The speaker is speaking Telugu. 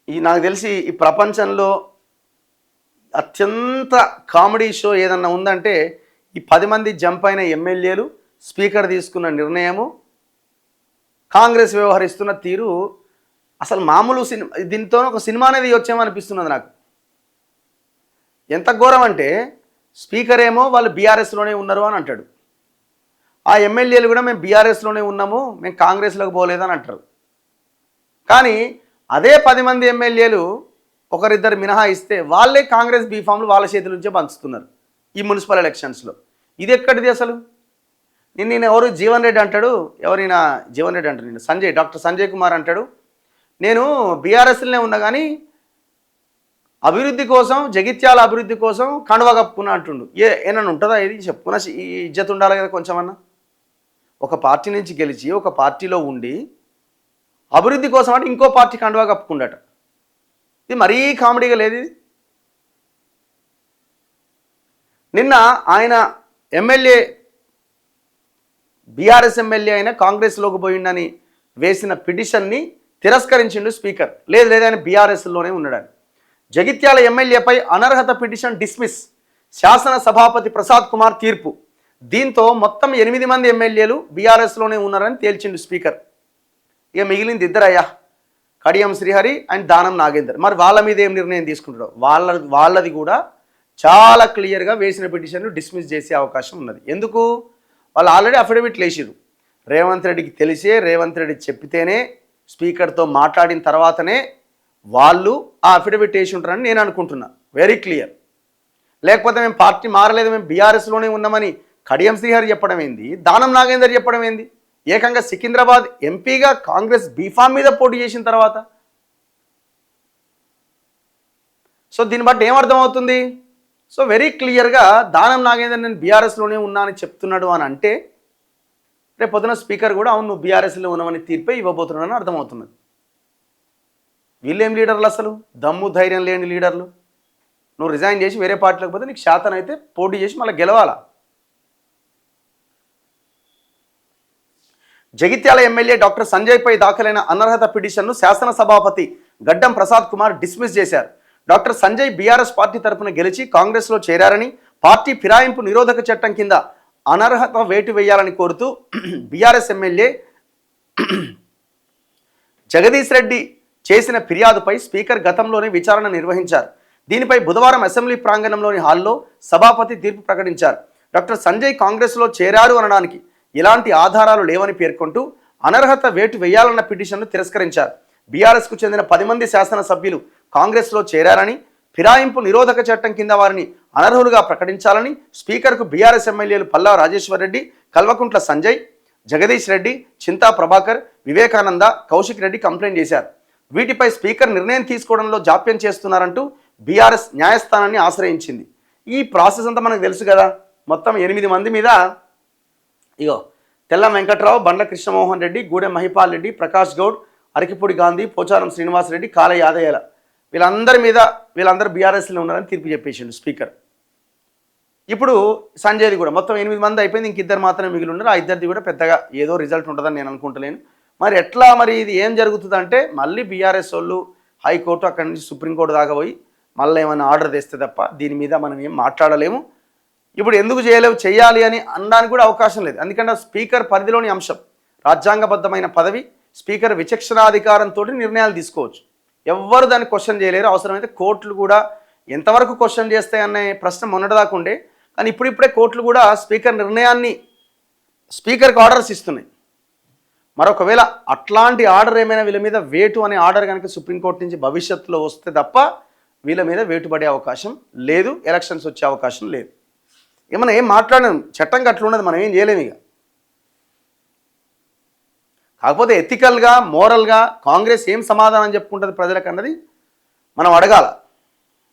నాకు తెలిసి ఈ ప్రపంచంలో అత్యంత కామెడీ షో ఏదన్నా ఉందంటే ఈ 10 మంది జంప్ అయిన ఎమ్మెల్యేలు, స్పీకర్ తీసుకున్న నిర్ణయము, కాంగ్రెస్ వ్యవహరిస్తున్న తీరు అసలు మామూలు సినిమా. దీంతో ఒక సినిమా అనేది వచ్చేమో అనిపిస్తున్నది నాకు. ఎంత ఘోరం అంటే స్పీకర్ ఏమో వాళ్ళు బీఆర్ఎస్లోనే ఉన్నారు అని అంటాడు, ఆ ఎమ్మెల్యేలు కూడా మేము బీఆర్ఎస్లోనే ఉన్నాము, మేము కాంగ్రెస్లోకి పోలేదని అంటారు. కానీ అదే 10 మంది ఎమ్మెల్యేలు ఒకరిద్దరు మినహాయిస్తే వాళ్ళే కాంగ్రెస్ బీఫామ్లు వాళ్ళ చేతుల నుంచే పంచుతున్నారు ఈ మున్సిపల్ ఎలక్షన్స్లో. ఇది ఎక్కడిది అసలు? నేను ఎవరు జీవన్ రెడ్డి అంటాడు, ఎవరైనా జీవన్ రెడ్డి అంటాడు, నేను డాక్టర్ సంజయ్ కుమార్ అంటాడు, నేను బీఆర్ఎస్లోనే ఉన్నా కానీ అభివృద్ధి కోసం, జగిత్యాల అభివృద్ధి కోసం కండువా కప్పుకున్నా అంటుండు. ఏమన్నా ఉంటుందా? ఇది చెప్పుకున్న ఈ ఇజ్జత్ ఉండాలి కదా కొంచెమన్నా. ఒక పార్టీ నుంచి గెలిచి ఒక పార్టీలో ఉండి అభివృద్ధి కోసం అంటే ఇంకో పార్టీ కండువా కప్పుకుండట. ఇది మరీ కామెడీగా లేదు ఇది. నిన్న ఆయన ఎమ్మెల్యే, బీఆర్ఎస్ ఎమ్మెల్యే అయినా కాంగ్రెస్లోకి పోయిండని వేసిన పిటిషన్ని తిరస్కరించిండు స్పీకర్. లేదు ఆయన బీఆర్ఎస్లోనే ఉన్నాడని. జగిత్యాల ఎమ్మెల్యేపై అనర్హత పిటిషన్ డిస్మిస్, శాసన సభాపతి ప్రసాద్ కుమార్ తీర్పు. దీంతో మొత్తం 8 మంది ఎమ్మెల్యేలు బీఆర్ఎస్లోనే ఉన్నారని తేల్చిండు స్పీకర్. ఇక మిగిలింది ఇద్దరయ్యా, కడియం శ్రీహరి అండ్ దానం నాగేందర్. మరి వాళ్ళ మీద ఏం నిర్ణయం తీసుకుంటారో. వాళ్ళది కూడా చాలా క్లియర్గా వేసిన పిటిషన్ను డిస్మిస్ చేసే అవకాశం ఉన్నది. ఎందుకు? వాళ్ళు ఆల్రెడీ అఫిడవిట్లు వేసిరు. రేవంత్ రెడ్డికి తెలిసే, రేవంత్ రెడ్డి చెప్పితేనే, స్పీకర్తో మాట్లాడిన తర్వాతనే వాళ్ళు ఆ అఫిడవిట్ వేసి ఉంటారని నేను అనుకుంటున్నా. Very clear. లేకపోతే మేము పార్టీ మారలేదు, మేము బీఆర్ఎస్లోనే ఉన్నామని కడియం శ్రీహరి చెప్పడం ఏంది, దానం నాగేందర్ చెప్పడం ఏంది? ఏకంగా సికింద్రాబాద్ ఎంపీగా కాంగ్రెస్ బీఫామ్ మీద పోటీ చేసిన తర్వాత. సో దీన్ని బట్టి ఏమర్థమవుతుంది? సో వెరీ క్లియర్గా దానం నాగేందర్ నేను బీఆర్ఎస్లోనే ఉన్నా అని చెప్తున్నాడు అని అంటే రేపు పొద్దున స్పీకర్ కూడా అవును నువ్వు బీఆర్ఎస్లో ఉన్నామని తీర్పే ఇవ్వబోతున్నాడని అర్థమవుతున్నది. వీళ్ళేం లీడర్లు అసలు? దమ్ము ధైర్యం లేని లీడర్లు. నువ్వు రిజైన్ చేసి వేరే పార్టీలోకి పోతే నీకు శాతం అయితే పోటీ చేసి మళ్ళీ గెలవాలా. జగిత్యాల ఎమ్మెల్యే డాక్టర్ సంజయ్పై దాఖలైన అనర్హత పిటిషన్ను శాసన సభాపతి గడ్డం ప్రసాద్ కుమార్ డిస్మిస్ చేశారు. డాక్టర్ సంజయ్ బీఆర్ఎస్ పార్టీ తరఫున గెలిచి కాంగ్రెస్లో చేరారని, పార్టీ ఫిరాయింపు నిరోధక చట్టం కింద అనర్హత వేటు వేయాలని కోరుతూ బీఆర్ఎస్ ఎమ్మెల్యే జగదీష్ రెడ్డి చేసిన ఫిర్యాదుపై స్పీకర్ గతంలోనే విచారణ నిర్వహించారు. దీనిపై బుధవారం అసెంబ్లీ ప్రాంగణంలోని హాల్లో సభాపతి తీర్పు ప్రకటించారు. డాక్టర్ సంజయ్ కాంగ్రెస్లో చేరారు అనడానికి ఎలాంటి ఆధారాలు లేవని పేర్కొంటూ అనర్హత వేటు వేయాలన్న పిటిషన్ను తిరస్కరించారు. బీఆర్ఎస్కు చెందిన 10 మంది శాసనసభ్యులు కాంగ్రెస్లో చేరారని, ఫిరాయింపు నిరోధక చట్టం కింద వారిని అనర్హులుగా ప్రకటించాలని స్పీకర్కు బీఆర్ఎస్ ఎమ్మెల్యేలు పల్లా రాజేశ్వర్ రెడ్డి, కల్వకుంట్ల సంజయ్, జగదీష్ రెడ్డి, చింతా ప్రభాకర్, వివేకానంద, కౌశిక్ రెడ్డి కంప్లైంట్ చేశారు. వీటిపై స్పీకర్ నిర్ణయం తీసుకోవడంలో జాప్యం చేస్తున్నారంటూ బీఆర్ఎస్ న్యాయస్థానాన్ని ఆశ్రయించింది. ఈ ప్రాసెస్ అంతా మనకు తెలుసు కదా. మొత్తం 8 మంది మీద ఇగో తెల్ల వెంకట్రావు, బండ్ల కృష్ణమోహన్ రెడ్డి, గూడెం మహిపాల్ రెడ్డి, ప్రకాష్ గౌడ్, అరకిపూడి గాంధీ, పోచారం శ్రీనివాసరెడ్డి, కాల యాదయ్యల వీళ్ళందరూ బీఆర్ఎస్లో ఉన్నారని తీర్పు చెప్పేసిండు స్పీకర్. ఇప్పుడు సంజయ్ది కూడా మొత్తం 8 మంది అయిపోయింది, ఇంక 2 మాత్రమే మిగిలి ఉన్నారు. ఆ 2 కూడా పెద్దగా ఏదో రిజల్ట్ ఉంటుందని నేను అనుకుంటలేను. మరి ఎట్లా మరి ఇది ఏం జరుగుతుందంటే మళ్ళీ బీఆర్ఎస్ వాళ్ళు హైకోర్టు, అక్కడి నుంచి సుప్రీంకోర్టు దాకా పోయి మళ్ళీ ఏమైనా ఆర్డర్ తెస్తే తప్ప దీని మీద మనం ఏం మాట్లాడలేము. ఇప్పుడు ఎందుకు చేయాలి అని అనడానికి కూడా అవకాశం లేదు. ఎందుకంటే స్పీకర్ పరిధిలోని అంశం, రాజ్యాంగబద్ధమైన పదవి. స్పీకర్ విచక్షణాధికారంతో నిర్ణయాలు తీసుకోవచ్చు. ఎవ్వరు దాన్ని క్వశ్చన్ చేయలేరు. అవసరమైతే కోర్టులు కూడా ఎంతవరకు క్వశ్చన్ చేస్తాయనే ప్రశ్న మొన్నటిదాకా ఉండే, కానీ ఇప్పుడిప్పుడే కోర్టులు కూడా స్పీకర్ నిర్ణయాన్ని స్పీకర్కి ఆర్డర్స్ ఇస్తున్నాయి. మరొకవేళ అట్లాంటి ఆర్డర్ ఏమైనా వీళ్ళ మీద వేటు అనే ఆర్డర్ కనుక సుప్రీంకోర్టు నుంచి భవిష్యత్తులో వస్తే తప్ప వీళ్ళ మీద వేటు పడే అవకాశం లేదు, ఎలక్షన్స్ వచ్చే అవకాశం లేదు. ఏమన్నా ఏం మాట్లాడలేము, చట్టం అట్లా ఉన్నది, మనం ఏం చేయలేము. ఇక కాకపోతే ఎథికల్గా, మోరల్గా కాంగ్రెస్ ఏం సమాధానం చెప్పుకుంటుంది ప్రజలకు అన్నది మనం అడగాల.